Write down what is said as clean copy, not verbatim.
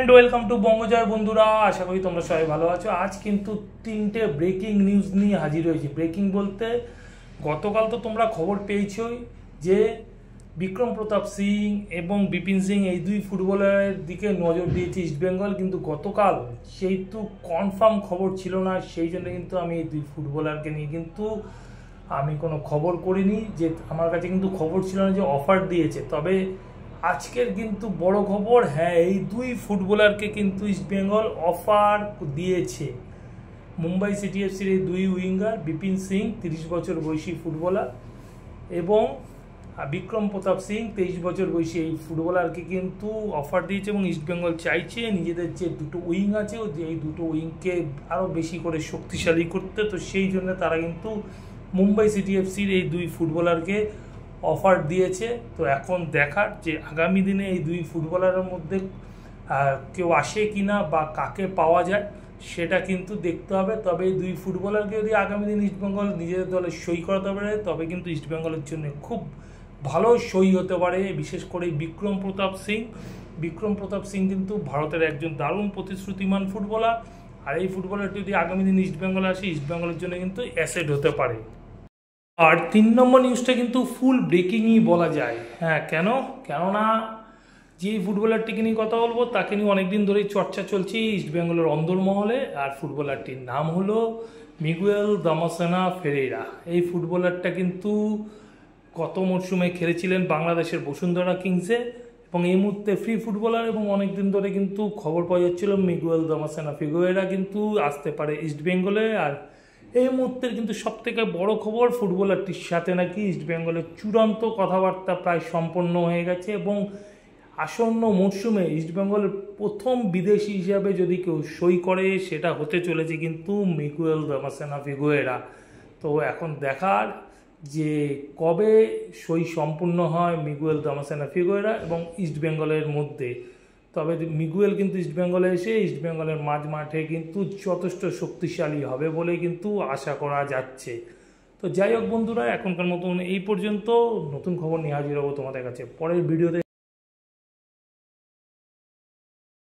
And welcome to बंगजय बंधुरा आशा करी तुम्हारा सबाई भालो आछो। आज किन्तु तीनटे ब्रेकिंग निউজ নিয়ে हाजिर হয়েছি। ব্রেকিং বলতে গতকাল তো তোমরা খবর পেয়েছোই যে বিক্রম প্রতাপ সিং এবং বিপিন সিং এই দুই ফুটবলারের দিকে নজর দিয়েছে ইস্টবেঙ্গল, কিন্তু গতকাল যেহেতু কনফার্ম খবর ছিল না সেই জন্য কিন্তু আমি এই দুই ফুটবলারকে নিয়ে কিন্তু আমি কোনো খবর করিনি। যে আমার কাছে কিন্তু খবর ছিল না যে অফার দিয়েছে। তবে আজকের কিন্তু বড় খবর, হ্যাঁ এই দুই ফুটবলারকে কিন্তু ইস্টবেঙ্গল অফার দিয়েছে। মুম্বাই সিটি এফসির এই দুই উইঙ্গার বিপিন সিং 30 বছর বয়সী ফুটবলার এবং বিক্রম প্রতাপ সিং 23 বছর বয়সী এই ফুটবলারকে কিন্তু অফার দিয়েছে এবং ইস্টবেঙ্গল চাইছে নিজেদের যে দুটো উইং আছে এই দুটো উইংকে আরও বেশি করে শক্তিশালী করতে। তো সেই জন্য তারা কিন্তু মুম্বাই সিটি এফসির এই দুই ফুটবলারকে অফার দিয়েছে। তো এখন দেখার যে আগামী দিনে এই দুই ফুটবলারের মধ্যে কেউ আসে কিনা বা কাকে পাওয়া যায় সেটা কিন্তু দেখতে হবে। তবে এই দুই ফুটবলারকে যদি আগামী দিন ইস্টবেঙ্গল নিজেদের দলে সই করাতে পারে তবে কিন্তু ইস্টবেঙ্গলের জন্য খুব ভালো সই হতে পারে। বিশেষ করে বিক্রম প্রতাপ সিং কিন্তু ভারতের একজন দারুণ প্রতিশ্রুতিমান ফুটবলার, আর এই ফুটবলারটি যদি আগামী দিন ইস্টবেঙ্গলে আসে ইস্টবেঙ্গলের জন্য কিন্তু অ্যাসেট হতে পারে। আর 3 নম্বর নিউজটা কিন্তু ফুল ব্রেকিংই বলা যায়। হ্যাঁ কেননা যে ফুটবলারটিকে নিয়ে কথা বলবো তাকে নিয়ে অনেকদিন ধরেই চর্চা চলছে ইস্টবেঙ্গলের অন্দরমহলে, আর ফুটবলারটির নাম হলো মিগুয়েল দামাসেনা ফেরেইরা। এই ফুটবলারটা কিন্তু গত মরশুমে খেলেছিলেন বাংলাদেশের বসুন্ধরা কিংসে এবং এই মুহূর্তে ফ্রি ফুটবলার এবং অনেকদিন ধরে কিন্তু খবর পাওয়া যাচ্ছিল মিগুয়েল দামাসেনা ফিগুয়েরা কিন্তু আসতে পারে ইস্টবেঙ্গলে। আর এই মুহূর্তের কিন্তু সবথেকে বড় খবর, ফুটবলারটির সাথে নাকি ইস্টবেঙ্গলের চূড়ান্ত কথাবার্তা প্রায় সম্পন্ন হয়ে গেছে এবং আসন্ন মরশুমে ইস্টবেঙ্গলের প্রথম বিদেশি হিসাবে যদি কেউ সই করে সেটা হতে চলেছে কিন্তু মিগুয়েল দামাসেনা ফিগুয়েরা। তো এখন দেখার যে কবে সই সম্পূর্ণ হয় মিগুয়েল দামাসেনা ফিগুয়েরা এবং ইস্টবেঙ্গলের মধ্যে। তবে মিগুয়েল কিন্তু ইস্টবেঙ্গলে এসে ইস্টবেঙ্গলের মাঠে কিন্তু যথেষ্ট শক্তিশালী হবে বলে কিন্তু আশা করা যাচ্ছে। তো যাই হোক বন্ধুরা, এখনকার মতন এই পর্যন্ত। নতুন খবর নিয়ে হাজির হবো তোমাদের কাছে পরের ভিডিওতে।